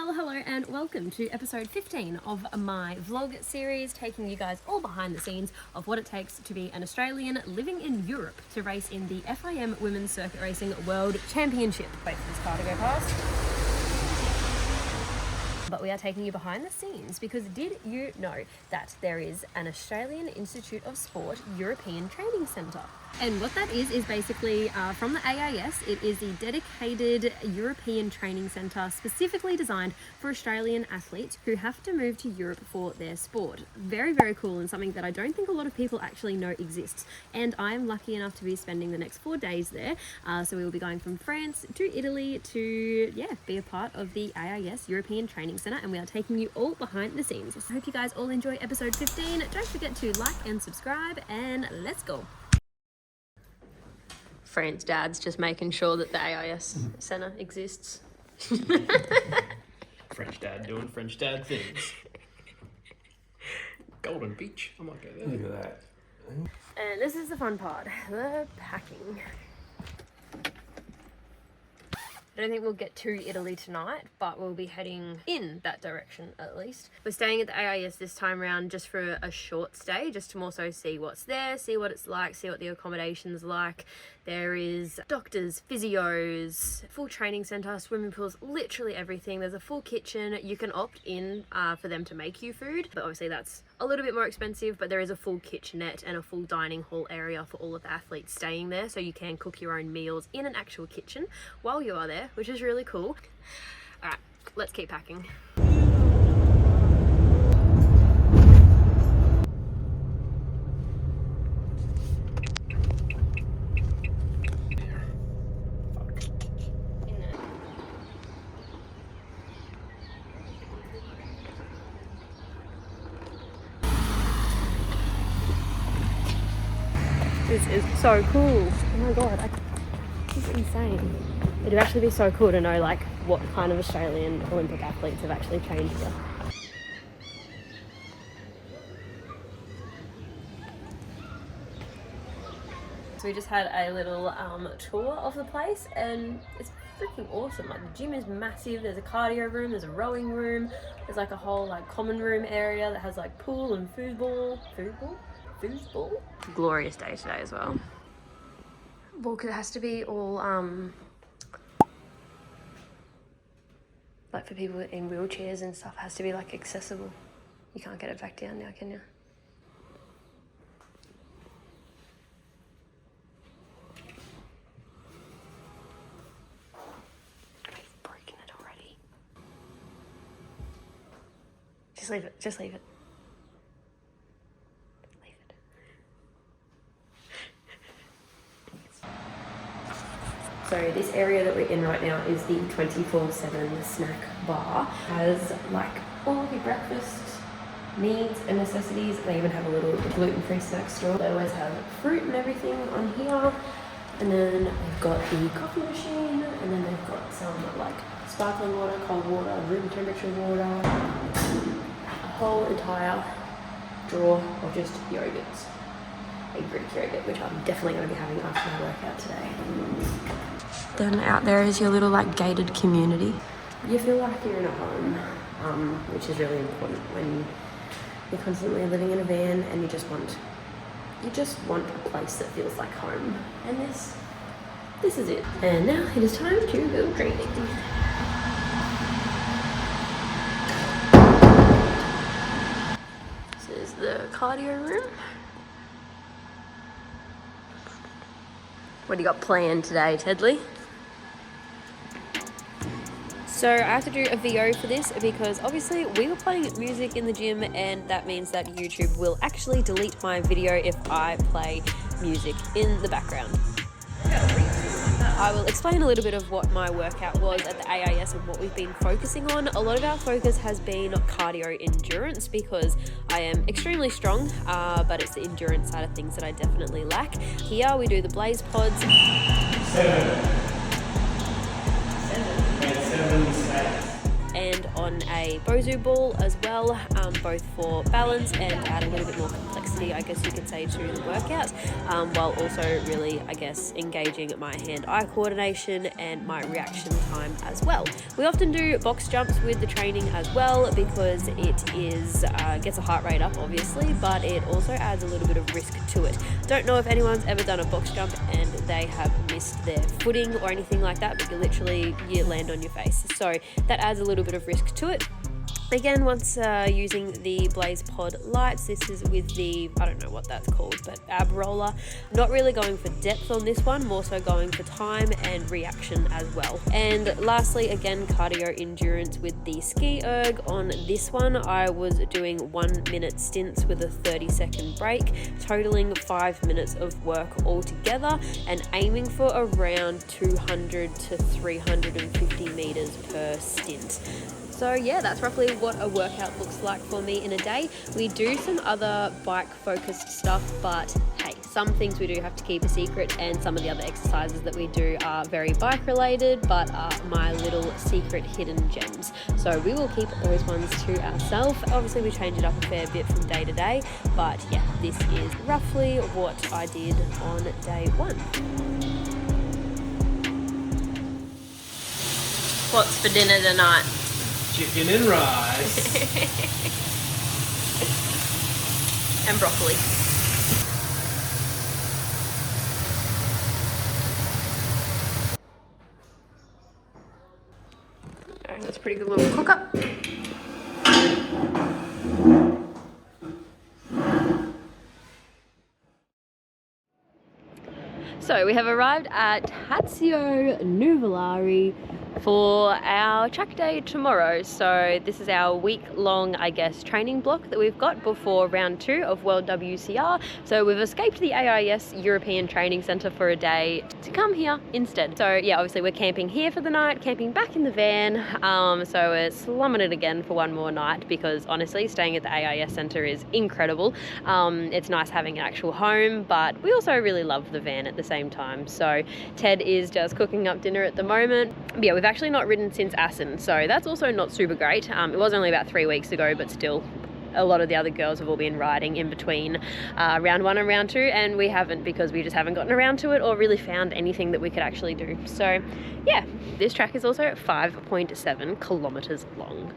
Well, hello and welcome to episode 15 of my vlog series, taking you guys all behind the scenes of what it takes to be an Australian living in Europe to race in the FIM Women's Circuit Racing World Championship. Wait for this car to go past. But we are taking you behind the scenes because did you know that there is an Australian Institute of Sport European Training Centre? And what that is basically from the AIS. It is the dedicated European training centre specifically designed for Australian athletes who have to move to Europe for their sport. Very, very cool, and something that I don't think a lot of people actually know exists. And I am lucky enough to be spending the next 4 days there. So we will be going from France to Italy to, be a part of the AIS European Training Centre, and we are taking you all behind the scenes. So I hope you guys all enjoy episode 15. Don't forget to like and subscribe, and let's go. France dad's just making sure that the AIS centre exists. French dad doing French dad things. Golden Beach. I might go there. Look at that. And this is the fun part, the packing. I don't think we'll get to Italy tonight, but we'll be heading in that direction at least. We're staying at the AIS this time around just for a short stay, just to more so see what's there, see what it's like, see what the accommodation's like. There is doctors, physios, full training centre, swimming pools, literally everything. There's a full kitchen. You can opt in for them to make you food, but obviously that's a little bit more expensive, but there is a full kitchenette and a full dining hall area for all of the athletes staying there, so you can cook your own meals in an actual kitchen while you are there, which is really cool. All right, let's keep packing. This is so cool. Oh my god, this is insane. It'd actually be so cool to know like what kind of Australian Olympic athletes have actually trained here. So we just had a little tour of the place, and it's freaking awesome. Like the gym is massive. There's a cardio room, there's a rowing room, there's like a whole like common room area that has like pool and foosball. Glorious day today as well. Well, it has to be all like for people in wheelchairs and stuff, has to be like accessible. You can't get it back down now, can you? I've broken it already. Just leave it, just leave it. So this area that we're in right now is the 24/7 snack bar. It has like all of your breakfast needs and necessities. They even have a little gluten-free snack store. They always have fruit and everything on here. And then they've got the coffee machine, and then they've got some like sparkling water, cold water, room temperature water, a whole entire drawer of just yogurts. A Greek yogurt, which I'm definitely going to be having after my workout today. Then out there is your little like gated community. You feel like you're in a home, which is really important when you're constantly living in a van and you just want a place that feels like home. And this is it. And now it is time to go training. This is the cardio room. What do you got planned today, Tedley? So I have to do a VO for this because obviously we were playing music in the gym, and that means that YouTube will actually delete my video if I play music in the background. I will explain a little bit of what my workout was at the AIS and what we've been focusing on. A lot of our focus has been cardio endurance because I am extremely strong, but it's the endurance side of things that I definitely lack. Here we do the blaze pods. 7 sets. And on a Bozu ball as well, both for balance and add a little bit more complexity. intensity, I guess you could say, to the workout, while also really, I guess, engaging my hand-eye coordination and my reaction time as well. We often do box jumps with the training as well because it is gets a heart rate up, obviously, but it also adds a little bit of risk to it. Don't know if anyone's ever done a box jump and they have missed their footing or anything like that, but you land on your face. So that adds a little bit of risk to it. Again, once using the Blaze Pod lights, this is with the, I don't know what that's called, but ab roller. Not really going for depth on this one, more so going for time and reaction as well. And lastly, again, cardio endurance with the ski erg. On this one, I was doing 1 minute stints with a 30-second break, totaling 5 minutes of work altogether and aiming for around 200 to 350 meters per stint. So yeah, that's roughly what a workout looks like for me in a day. We do some other bike focused stuff, but hey, some things we do have to keep a secret, and some of the other exercises that we do are very bike related, but are my little secret hidden gems. So we will keep those ones to ourselves. Obviously we change it up a fair bit from day to day, but yeah, this is roughly what I did on day one. What's for dinner tonight? Chicken and rice. And broccoli. Alright, that's a pretty good little cook up. So we have arrived at Tazio Nuvolari for our track day tomorrow. So this is our week-long, I guess, training block that we've got before round 2 of WorldWCR. So we've escaped the AIS European Training Centre for a day to come here instead. So yeah, obviously we're camping here for the night, camping back in the van. So we're slumming it again for one more night because honestly, staying at the AIS Centre is incredible. It's nice having an actual home, but we also really love the van at the same time. So Ted is just cooking up dinner at the moment. But yeah, we've actually not ridden since Assen, so that's also not super great. It was only about 3 weeks ago, but still a lot of the other girls have all been riding in between round 1 and round 2, and we haven't because we just haven't gotten around to it or really found anything that we could actually do. So yeah, this track is also 5.7 kilometers long.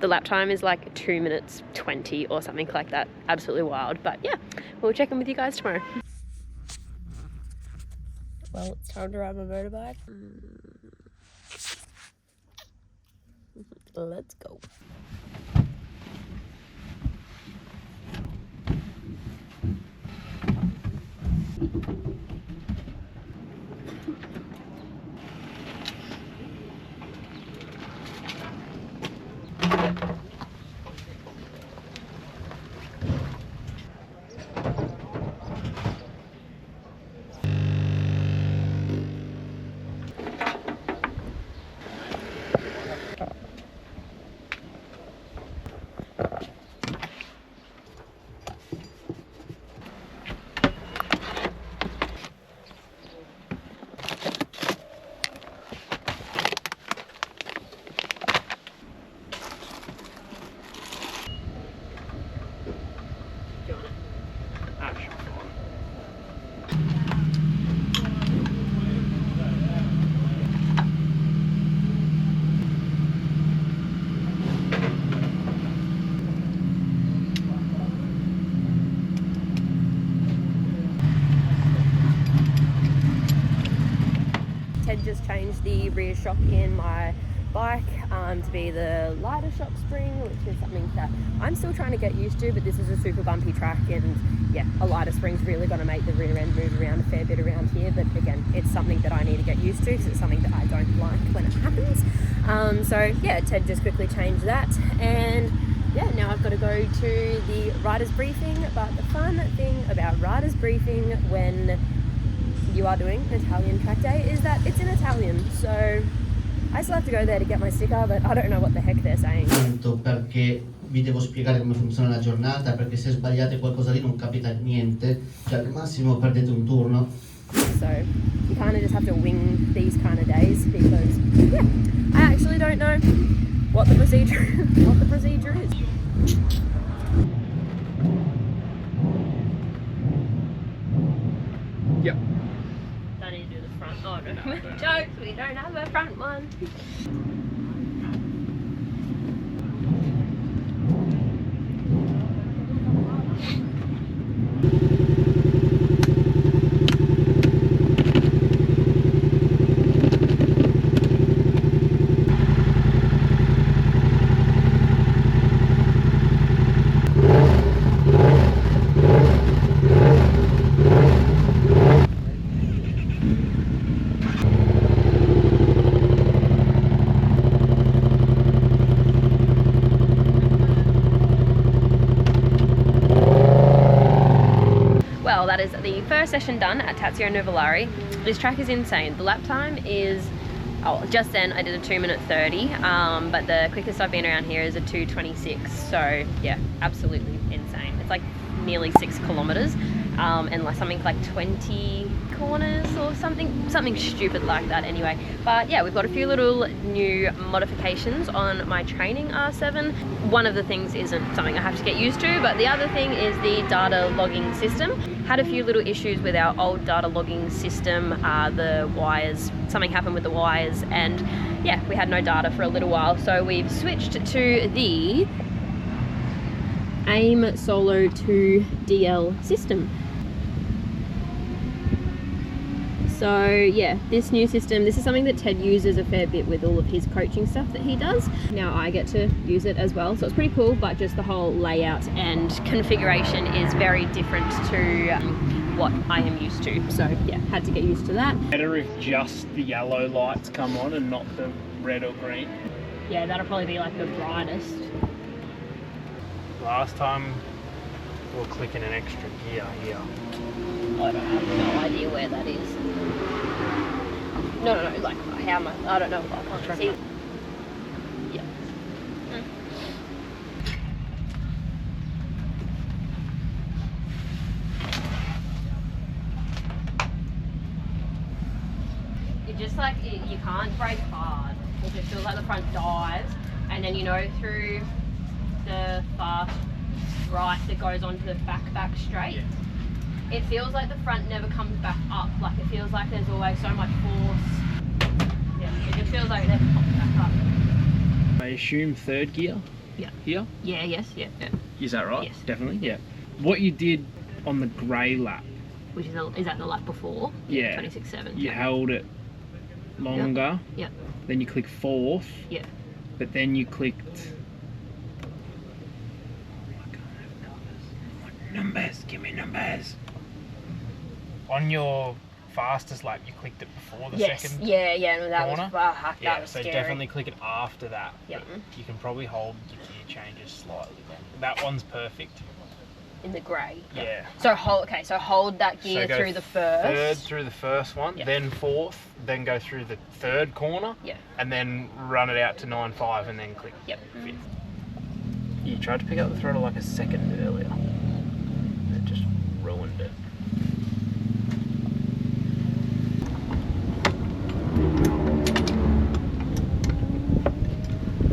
The lap time is like 2 minutes 20 or something like that. Absolutely wild. But yeah, we'll check in with you guys tomorrow. Well, it's time to ride my motorbike. Let's go. Ted just changed the rear shock in my bike to be the lighter shock spring, which is something that I'm still trying to get used to, but this is a super bumpy track, and yeah, a lighter spring's really going to make the rear end move around a fair bit around here. But again, it's something that I need to get used to because it's something that I don't like when it happens. So yeah, Ted just quickly changed that, and yeah, now I've got to go to the riders briefing. But the fun thing about riders briefing when you are doing an Italian track day is that it's in Italian, so I still have to go there to get my sticker, but I don't know what the heck they're saying. Perché vi devo spiegare come funziona la giornata, perché se sbagliate qualcosa lì non capita niente, cioè al massimo perdete un turno. So you kind of just have to wing these kind of days because yeah, I actually don't know what the procedure is. Yep. I need to do the front. Oh no, jokes, we don't have a front one. Well, that is the first session done at Tazio Nuvolari. This track is insane. The lap time is, oh, just then I did a 2:30, but the quickest I've been around here is a 2:26. So yeah, absolutely insane. It's like nearly 6 kilometers, and like something like 20 corners or something stupid like that anyway. But yeah, we've got a few little new modifications on my training R7. One of the things isn't something I have to get used to, but the other thing is the data logging system. Had a few little issues with our old data logging system. The wires, something happened with the wires, and yeah, we had no data for a little while, so we've switched to the AIM Solo 2 DL system. So yeah, this new system, this is something that Ted uses a fair bit with all of his coaching stuff that he does. Now I get to use it as well, so it's pretty cool, but just the whole layout and configuration is very different to what I am used to. So yeah, had to get used to that. Better if just the yellow lights come on and not the red or green. Yeah, that'll probably be like the brightest. Last time we were clicking an extra gear here. I have no idea where that is. No, like how much? I don't know. I can't see. Yeah. It just like, you can't brake hard. It just feels like the front dives, and then through the fast right that goes onto the back straight. Yeah. It feels like the front never comes back up. Like it feels like there's always so much force. Yeah, it just feels like it never pops back up. I assume third gear? Yeah. Here? Yeah, yes, yeah. Is that right? Yes. Definitely, yeah. What you did on the grey lap. Which is that the lap before? Yeah. 26.7. You held it longer. Yep. Then you clicked fourth. Yeah. But then you clicked... Numbers, give me numbers. On your fastest lap, you clicked it before the second Yeah, no, that corner. Was, that was so scary. definitely click it after that. Yep. You can probably hold your gear changes slightly. That one's perfect. In the grey. Yeah. So hold that gear through the first. Third through the first one, then fourth, then go through the third corner, and then run it out to 9.5 and then click fifth. You tried to pick up the throttle like a second earlier. It just ruined it.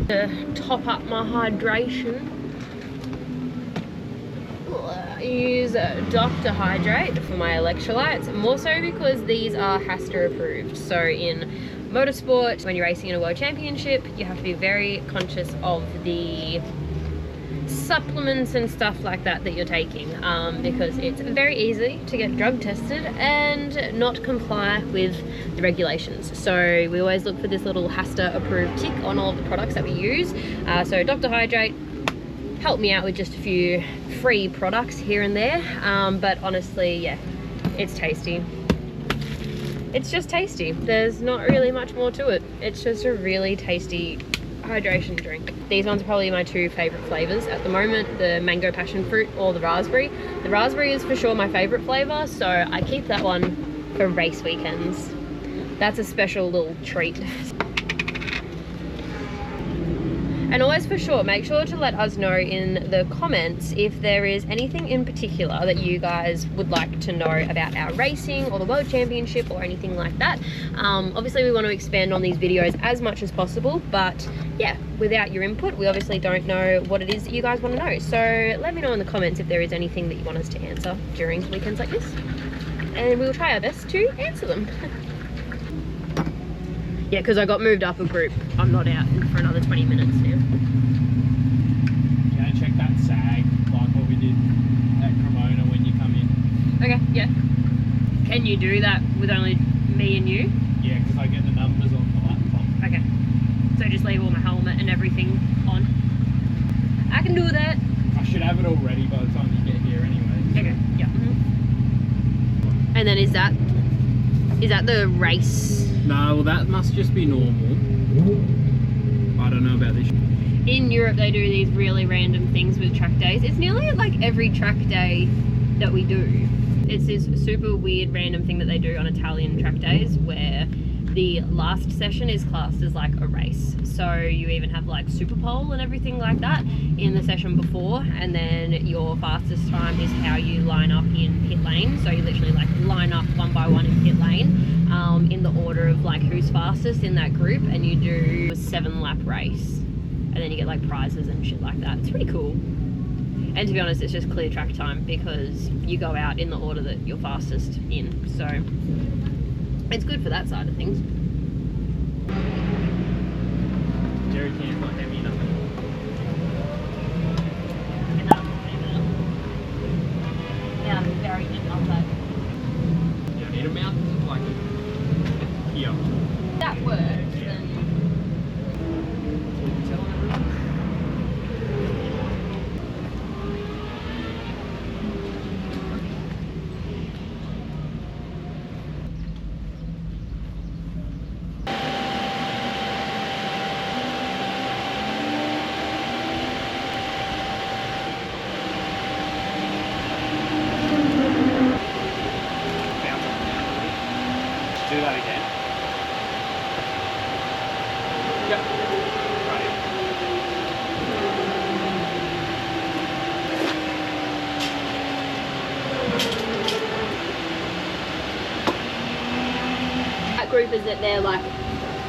To top up my hydration, I use Dr. Hydrate for my electrolytes, more so because these are HASTA approved. So in motorsport, when you're racing in a world championship, you have to be very conscious of the supplements and stuff like that you're taking, because it's very easy to get drug tested and not comply with the regulations. So we always look for this little HASTA approved tick on all of the products that we use. So Dr. Hydrate helped me out with just a few free products here and there, but honestly, yeah, it's tasty. It's just tasty. There's not really much more to it. It's just a really tasty hydration drink. These ones are probably my two favorite flavors at the moment, the mango passion fruit or the raspberry. The raspberry is for sure my favorite flavor, so I keep that one for race weekends. That's a special little treat. And always for sure, make sure to let us know in the comments if there is anything in particular that you guys would like to know about our racing or the World Championship or anything like that. Obviously we want to expand on these videos as much as possible, but yeah, without your input, we obviously don't know what it is that you guys want to know. So let me know in the comments if there is anything that you want us to answer during weekends like this. and we'll try our best to answer them. Yeah, because I got moved up a group. I'm not out for another 20 minutes now. Yeah, check that sag, like what we did at Cremona when you come in. Okay, yeah. Can you do that with only me and you? Yeah, because I get the numbers on the laptop. Okay. So just leave all my helmet and everything on. I can do that. I should have it all ready by the time you get here anyway. Okay, yeah. And then is that the race? No, well that must just be normal. I don't know about this. In Europe they do these really random things with track days. It's nearly like every track day that we do. It's this super weird random thing that they do on Italian track days where the last session is classed as like a race. So you even have like super pole and everything like that in the session before, and then your fastest time is how you line up in pit lane. So you literally like line up one by one in pit lane in the order of like who's fastest in that group, and you do a 7-lap race, and then you get like prizes and shit like that. It's pretty cool. And to be honest, it's just clear track time because you go out in the order that you're fastest in. So it's good for that side of things. Jerry can's not heavy enough. Yeah, I'm very good on that. Yeah, need a mount like here. That works. Then Telling everyone. Do that again. Yep. Right. that group is that they're like.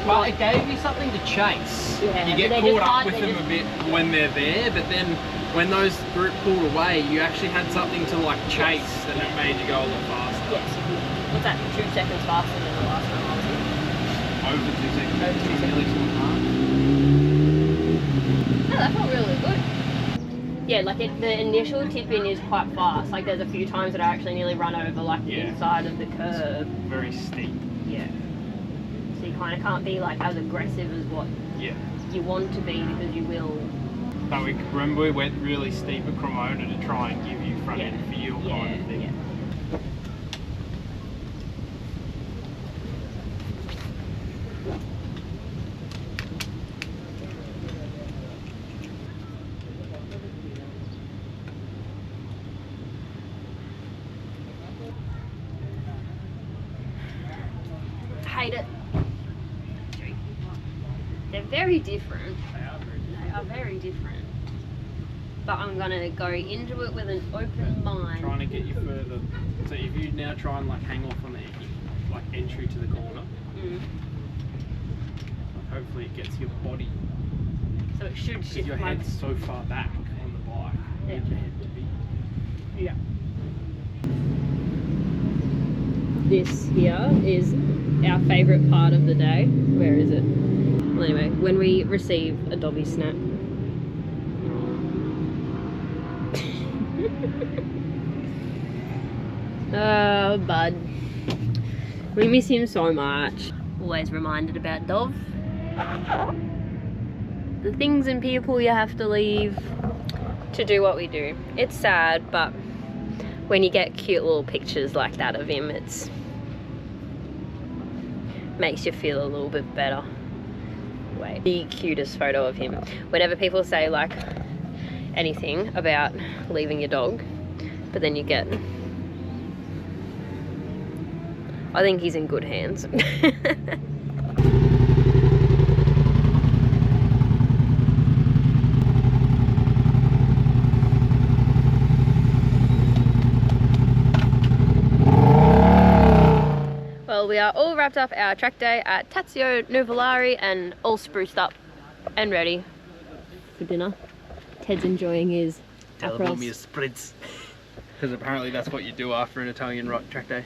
Well, it gave you something to chase. Yeah, you get caught up with them a bit when they're there, but then when those group pulled away, you actually had something to like chase, and it made you go a lot faster. Yes. What's that? 2 seconds faster than the last time I was here. Over 2 seconds. Over 2 seconds. Nearly 2.5. No, that felt really good. Yeah, like the initial tip in is quite fast. Like there's a few times that I actually nearly run over like the inside of the curve. Very steep. Yeah. So you kind of can't be like as aggressive as what you want to be because you will. But we remember we went really steep at Cremona to try and give you front end feel kind of thing. Yeah. Hate it. They're very different. They are very different. But I'm gonna go into it with an open mind. Trying to get you further. So if you now try and like hang off on the like entry to the corner, hopefully it gets your body. So it should shift. Because your head's so far back on the bike. You need your head to be. Yeah. This here is our favourite part of the day. Where is it? Well, anyway, when we receive a Dobby snap. Oh, bud. We miss him so much. Always reminded about Dov. The things and people you have to leave to do what we do. It's sad, but when you get cute little pictures like that of him, it's makes you feel a little bit better. Wait, the cutest photo of him. Whenever people say like anything about leaving your dog, but then you get, I think he's in good hands. Well, we are all wrapped up our track day at Tazio Nuvolari and all spruced up and ready for dinner. Ted's enjoying his Tayla bought me a spritz. Because apparently that's what you do after an Italian rock track day.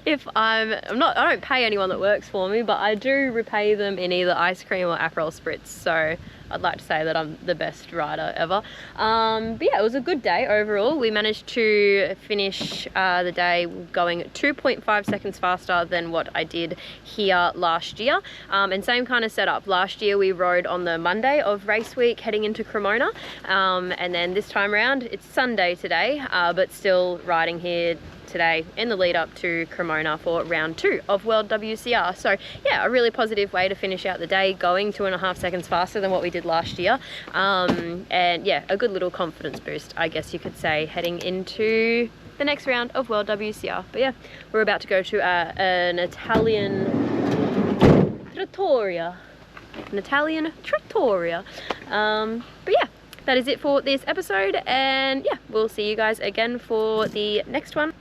if I don't pay anyone that works for me, but I do repay them in either ice cream or Aperol spritz. So I'd like to say that I'm the best rider ever. But yeah, it was a good day overall. We managed to finish the day going 2.5 seconds faster than what I did here last year. And same kind of setup. Last year we rode on the Monday of race week heading into Cremona. And then this time around, it's Sunday today, but still riding here today in the lead up to Cremona for round 2 of WorldWCR. So yeah, a really positive way to finish out the day, going 2.5 seconds faster than what we did last year. And yeah, a good little confidence boost, I guess you could say, heading into the next round of WorldWCR. But yeah, we're about to go to an Italian trattoria. But yeah, that is it for this episode, and yeah, we'll see you guys again for the next one.